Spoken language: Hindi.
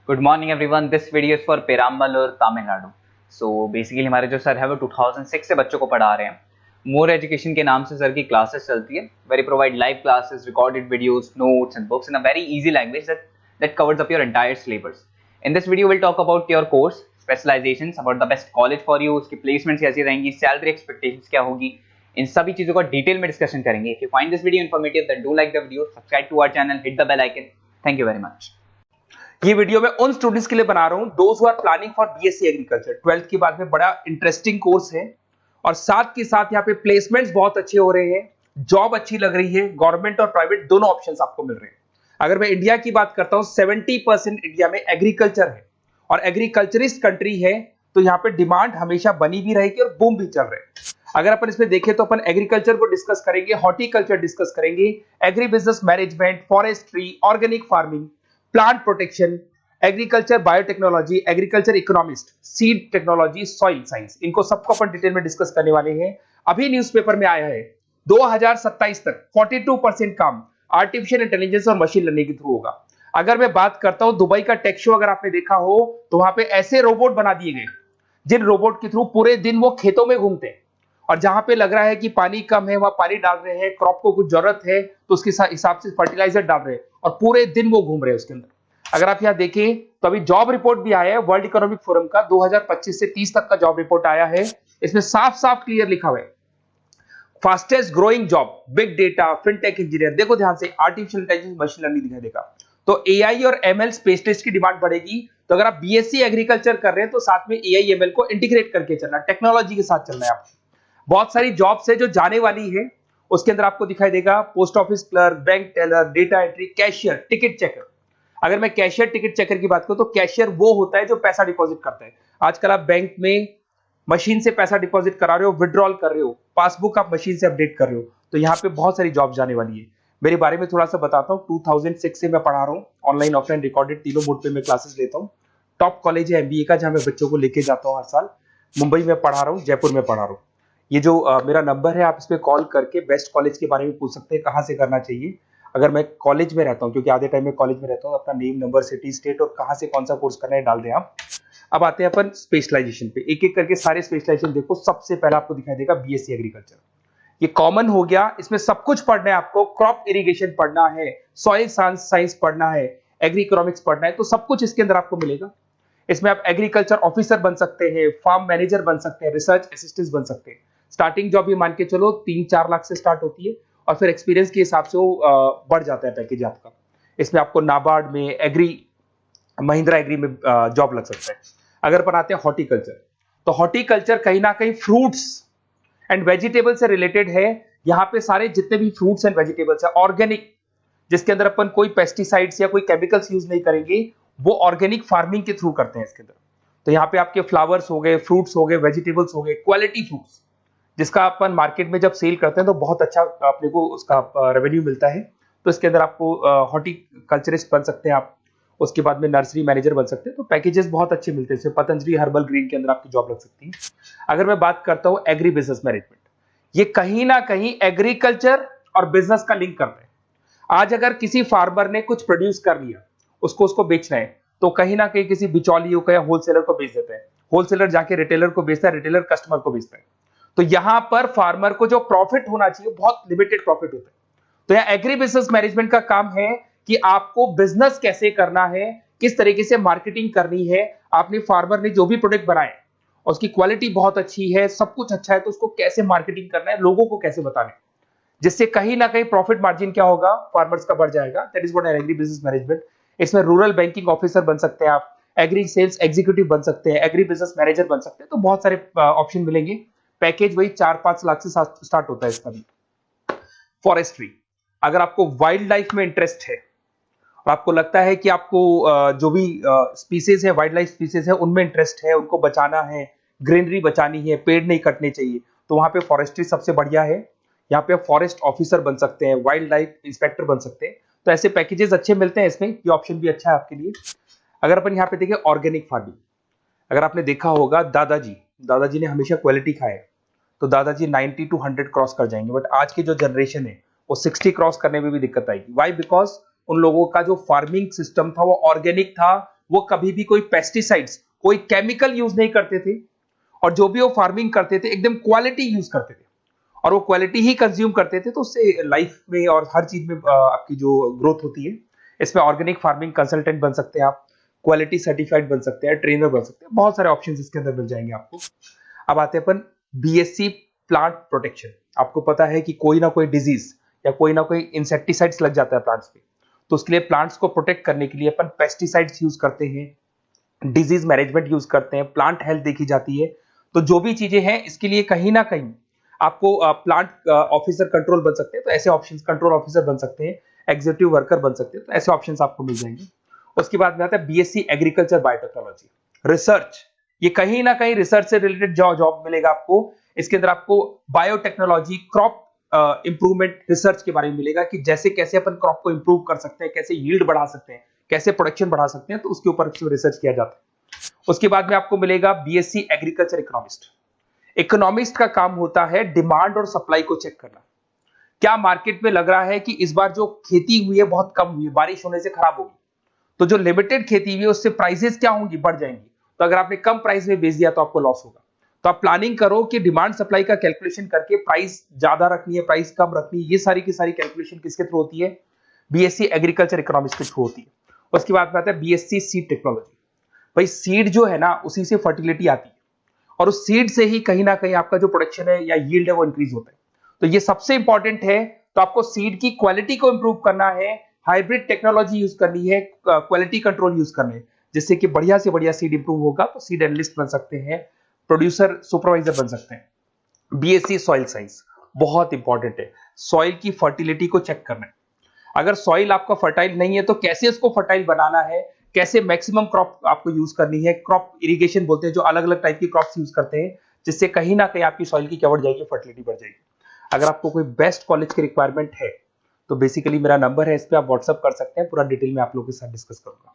Good morning everyone. This video is for Perambalur Tamil Nadu. So basically हमारे जो सर है वो 2006 से बच्चों को पढ़ा रहे हैं। मोर एजुकेशन के नाम से सर की क्लासेस चलती है। Very provide live classes, recorded videos, notes and books in a very easy language that covers up your entire syllabus. In this video we'll talk about your course specializations, about the best college for you, उसकी placements कैसी रहेंगी, salary expectations क्या होगी, इन सभी चीजों का डिटेल में डिस्कशन करेंगे। If you find this video informative then do like the video, subscribe to our channel, hit the bell icon. Thank you very much. ये वीडियो मैं उन स्टूडेंट्स के लिए बना रहा हूं those who are planning for BSc agriculture. 12th के बाद में बड़ा इंटरेस्टिंग कोर्स है और साथ के साथ यहाँ पे प्लेसमेंट्स बहुत अच्छे हो रहे हैं, जॉब अच्छी लग रही है, गवर्नमेंट और प्राइवेट दोनों ऑप्शंस आपको मिल रहे हैं। अगर मैं इंडिया की बात करता हूं 70% इंडिया में एग्रीकल्चर है और एग्रीकल्चरिस्ट कंट्री है, तो यहाँ पे डिमांड हमेशा बनी भी रहेगी और बूम भी चल रहे हैं। अगर अपन इसमें देखें तो अपन एग्रीकल्चर को डिस्कस करेंगे, हॉर्टिकल्चर डिस्कस करेंगे, agri business management, forestry, organic farming, plant protection, agriculture biotechnology, agriculture economist, seed technology, soil science, इनको सबको अपन डिटेल में डिस्कस करने वाले हैं। अभी न्यूज़पेपर में आया है 2027 तक 42% काम आर्टिफिशियल इंटेलिजेंस और मशीन लर्निंग के थ्रू होगा। अगर मैं बात करता हूं दुबई का टेक शो, अगर आपने देखा हो तो वहां पे ऐसे रोबोट बना दिए गए जिन रोबोट के थ्रू पूरे दिन वो खेतों में घूमते हैं और जहां पे लग रहा है कि पानी कम है वहां पानी डाल रहे हैं, क्रॉप को कुछ जरूरत है तो उसके हिसाब से फर्टिलाइजर डाल रहे हैं और पूरे दिन वो घूम रहे हैं उसके अंदर। अगर आप यहां देखें तो अभी जॉब रिपोर्ट भी आया है वर्ल्ड इकोनॉमिक फोरम का, 2025 से 30 तक का जॉब रिपोर्ट आया है। इसमें साफ साफ क्लियर लिखा हुआ है fastest growing job big data, fintech engineer. देखो ध्यान से, आर्टिफिशियल इंटेलिजेंस, मशीन लर्निंग दिखाई देगा तो एआई और एमएल स्पेशलिस्ट की डिमांड बढ़ेगी। तो अगर आप बीएससी एग्रीकल्चर कर रहे हैं तो साथ में एआई एमएल को इंटीग्रेट करके चलना, टेक्नोलॉजी के साथ चलना है आपको। बहुत सारी जॉब्स है जो जाने वाली है, उसके अंदर आपको दिखाई देगा post office clerk, bank teller, data entry, cashier, ticket checker. अगर मैं कैशियर टिकट चेकर की बात करूं तो कैशियर वो होता है जो पैसा डिपॉजिट करता है। आजकल आप बैंक में मशीन से पैसा डिपॉजिट करा रहे हो, विड्रॉल कर रहे हो, पासबुक आप मशीन से अपडेट कर रहे हो, तो यहाँ पे बहुत सारी जॉब जाने वाली है। मेरे बारे में थोड़ा सा बताता हूँ। 2006 से मैं पढ़ा रहा हूँ, ऑनलाइन ऑफलाइन रिकॉर्डेड तीनों मोड पे मैं क्लासेस लेता हूँ। टॉप कॉलेज है एमबीए का जहां मैं बच्चों को लेके जाता हूँ हर साल। मुंबई में पढ़ा रहा हूँ, जयपुर में पढ़ा रहा हूँ। ये जो मेरा नंबर है, आप इस पे कॉल करके बेस्ट कॉलेज के बारे में पूछ सकते हैं, कहाँ से करना चाहिए। अगर मैं कॉलेज में रहता हूँ, क्योंकि आधे टाइम में कॉलेज में रहता हूँ, अपना नेम, नंबर, सिटी, स्टेट और कहाँ से कौन सा कोर्स करना है डाल दें आप। अब आते हैं अपन स्पेशलाइजेशन पे, एक एक करके सारे स्पेशलाइजेशन देखो। सबसे पहला आपको दिखाई देगा बीएससी एग्रीकल्चर, ये कॉमन हो गया। इसमें सब कुछ पढ़ना है आपको, क्रॉप इरिगेशन पढ़ना है, सॉइल साइंस पढ़ना है, एग्री इकोनॉमिक्स पढ़ना है, तो सब कुछ इसके अंदर आपको मिलेगा। इसमें आप एग्रीकल्चर ऑफिसर बन सकते हैं, फार्म मैनेजर बन सकते हैं, रिसर्च असिस्टेंट बन सकते हैं। स्टार्टिंग जॉब भी मान के चलो 3-4 लाख से स्टार्ट होती है और फिर एक्सपीरियंस के हिसाब से वो बढ़ जाता है पैकेज आपका। इसमें आपको नाबार्ड में, एग्री, महिंद्रा एग्री में जॉब लग सकता है। अगर अपन आते हैं हॉर्टिकल्चर, तो हॉर्टिकल्चर कहीं ना कहीं फ्रूट्स एंड वेजिटेबल से रिलेटेड है। यहाँ पे सारे जितने भी फ्रूट्स एंड वेजिटेबल्स है ऑर्गेनिक, जिसके अंदर अपन कोई पेस्टिसाइड्स या कोई केमिकल्स यूज नहीं करेंगे, वो ऑर्गेनिक फार्मिंग के थ्रू करते हैं इसके अंदर। तो यहाँ पे आपके फ्लावर्स हो गए, फ्रूट्स हो गए, वेजिटेबल्स हो गए, क्वालिटी फ्रूट्स, जिसका अपन मार्केट में जब सेल करते हैं तो बहुत अच्छा अपने को उसका रेवेन्यू मिलता है। तो इसके अंदर आपको हॉर्टिकल्चरिस्ट बन सकते हैं आप, उसके बाद में नर्सरी मैनेजर बन सकते हैं। तो पैकेजेस बहुत अच्छे मिलते हैं। पतंजलि हर्बल ग्रीन के अंदर आपकी जॉब लग सकती है। अगर मैं बात करता हूँ एग्री बिजनेस मैनेजमेंट, ये कहीं ना कहीं एग्रीकल्चर और बिजनेस का लिंक करते हैं। आज अगर किसी फार्मर ने कुछ प्रोड्यूस कर लिया, उसको बेचना है, तो कहीं ना कहीं किसी बिचौलियों को या होलसेलर को बेच देते हैं। होलसेलर जाके रिटेलर को बेचता है, रिटेलर कस्टमर को बेचता है। तो यहां पर फार्मर को जो प्रॉफिट होना चाहिए बहुत लिमिटेड प्रॉफिट होता है। तो यहाँ एग्री बिजनेस मैनेजमेंट का काम है कि आपको बिजनेस कैसे करना है, किस तरीके से मार्केटिंग करनी है। आपने फार्मर ने जो भी प्रोडक्ट बनाए उसकी क्वालिटी बहुत अच्छी है, सब कुछ अच्छा है, तो उसको कैसे मार्केटिंग करना है, लोगों को कैसे बताना है, जिससे कहीं ना कहीं प्रॉफिट मार्जिन क्या होगा, फार्मर्स का बढ़ जाएगा। That is what agri business management. इसमें रूरल बैंकिंग ऑफिसर बन सकते हैं आप, एग्री सेल्स एग्जीक्यूटिव बन सकते हैं, एग्री बिजनेस मैनेजर बन सकते हैं। तो बहुत सारे ऑप्शन मिलेंगे। पैकेज वही 4-5 लाख से स्टार्ट होता है इसका भी। फॉरेस्ट्री, अगर आपको वाइल्ड लाइफ में इंटरेस्ट है और आपको लगता है कि आपको जो भी स्पीसीज है, वाइल्ड लाइफ स्पीसीज है, उनमें इंटरेस्ट है, उनको बचाना है, ग्रीनरी बचानी है, पेड़ नहीं कटने चाहिए, तो वहां पे फॉरेस्ट्री सबसे बढ़िया है। यहाँ पे फॉरेस्ट ऑफिसर बन सकते हैं, वाइल्ड लाइफ इंस्पेक्टर बन सकते हैं। तो ऐसे पैकेजेस अच्छे मिलते हैं इसमें, ये ऑप्शन भी अच्छा है आपके लिए। अगर अपन यहाँ पे देखें ऑर्गेनिक फार्मिंग, अगर आपने देखा होगा दादाजी ने हमेशा क्वालिटी खाया है, तो दादाजी 90 to 100 क्रॉस कर जाएंगे। बट आज की जो जनरेशन है वो 60 क्रॉस करने में भी दिक्कत आएगी। वाई? बिकॉज उन लोगों का जो फार्मिंग सिस्टम था वो ऑर्गेनिक था, वो कभी भी कोई पेस्टिसाइड्स, कोई केमिकल यूज नहीं करते थे, और जो भी वो फार्मिंग करते थे एकदम क्वालिटी यूज करते थे, और वो क्वालिटी ही कंज्यूम करते थे। तो उससे लाइफ में और हर चीज में आपकी जो ग्रोथ होती है, इसमें ऑर्गेनिक फार्मिंग कंसल्टेंट बन सकते हैं आप, क्वालिटी सर्टिफाइड बन सकते हैं, ट्रेनर बन सकते हैं, बहुत सारे ऑप्शंस इसके अंदर मिल जाएंगे आपको। अब आते हैं अपन बीएससी प्लांट प्रोटेक्शन। आपको पता है कि कोई ना कोई डिजीज या कोई ना कोई इंसेक्टिसाइड्स लग जाता है प्लांट्स पे, तो उसके लिए प्लांट्स को प्रोटेक्ट करने के लिए अपन पेस्टिसाइड्स यूज करते हैं, डिजीज मैनेजमेंट यूज करते हैं, प्लांट हेल्थ देखी जाती है। तो जो भी चीजें हैं इसके लिए कहीं ना कहीं आपको प्लांट ऑफिसर कंट्रोल बन सकते हैं, तो ऐसे ऑप्शंस, कंट्रोल ऑफिसर बन सकते हैं, एग्जीक्यूटिव वर्कर बन सकते हैं, तो ऐसे ऑप्शंस आपको मिल जाएंगे। उसके बाद में आता है बीएससी एग्रीकल्चर बायोटेक्नोलॉजी, रिसर्च। ये कहीं ना कहीं रिसर्च से रिलेटेड जॉब मिलेगा आपको। इसके अंदर आपको बायोटेक्नोलॉजी, क्रॉप इंप्रूवमेंट रिसर्च के बारे में मिलेगा कि जैसे कैसे अपन क्रॉप को इंप्रूव कर सकते हैं, कैसे यील्ड बढ़ा सकते हैं, कैसे प्रोडक्शन बढ़ा सकते हैं, तो उसके ऊपर रिसर्च किया जाता है। उसके बाद में आपको मिलेगा बीएससी एग्रीकल्चर इकोनॉमिस्ट। इकोनॉमिस्ट का काम होता है डिमांड और सप्लाई को चेक करना। क्या मार्केट में लग रहा है कि इस बार जो खेती हुई है बहुत कम हुई है, बारिश होने से खराब होगी, तो जो लिमिटेड खेती हुई है उससे प्राइसेस क्या होंगी, बढ़ जाएंगी। तो अगर आपने कम प्राइस में बेच दिया तो आपको लॉस होगा। तो आप प्लानिंग करो कि डिमांड सप्लाई का कैलकुलेशन करके प्राइस ज्यादा रखनी है, प्राइस कम रखनी है, ये सारी की सारी कैलकुलेशन किसके थ्रू होती है, बीएससी एग्रीकल्चर इकोनॉमिक्स के थ्रू होती है। उसके बाद में आता है बीएससी सीड टेक्नोलॉजी। भाई सीड जो है ना, उसी से फर्टिलिटी आती है, और उस सीड से ही कहीं ना कहीं आपका जो प्रोडक्शन है या यील्ड है वो इंक्रीज होता है। तो ये सबसे इंपॉर्टेंट है। तो आपको सीड की क्वालिटी को इंप्रूव करना है, हाइब्रिड टेक्नोलॉजी यूज करनी है, क्वालिटी कंट्रोल यूज करने, जिससे कि बढ़िया से बढ़िया सीड इंप्रूव होगा। तो सीड एनालिस्ट बन सकते हैं, प्रोड्यूसर सुपरवाइजर बन सकते हैं। बीएससी सॉइल साइंस बहुत इंपॉर्टेंट है, सॉइल की फर्टिलिटी को चेक करना है। अगर सॉइल आपका फर्टाइल नहीं है तो कैसे उसको फर्टाइल बनाना है, कैसे मैक्सिमम क्रॉप आपको यूज करनी है। क्रॉप इरिगेशन बोलते हैं, जो अलग अलग टाइप की क्रॉप्स यूज करते हैं, जिससे कहीं ना कहीं आपकी सॉइल की क्या बढ़ जाएगी, फर्टिलिटी बढ़ जाएगी। अगर आपको कोई बेस्ट कॉलेज की रिक्वायरमेंट है तो बेसिकली मेरा नंबर है, इस पर आप व्हाट्सअप कर सकते हैं, पूरा डिटेल में आप लोगों के साथ डिस्कस करूंगा।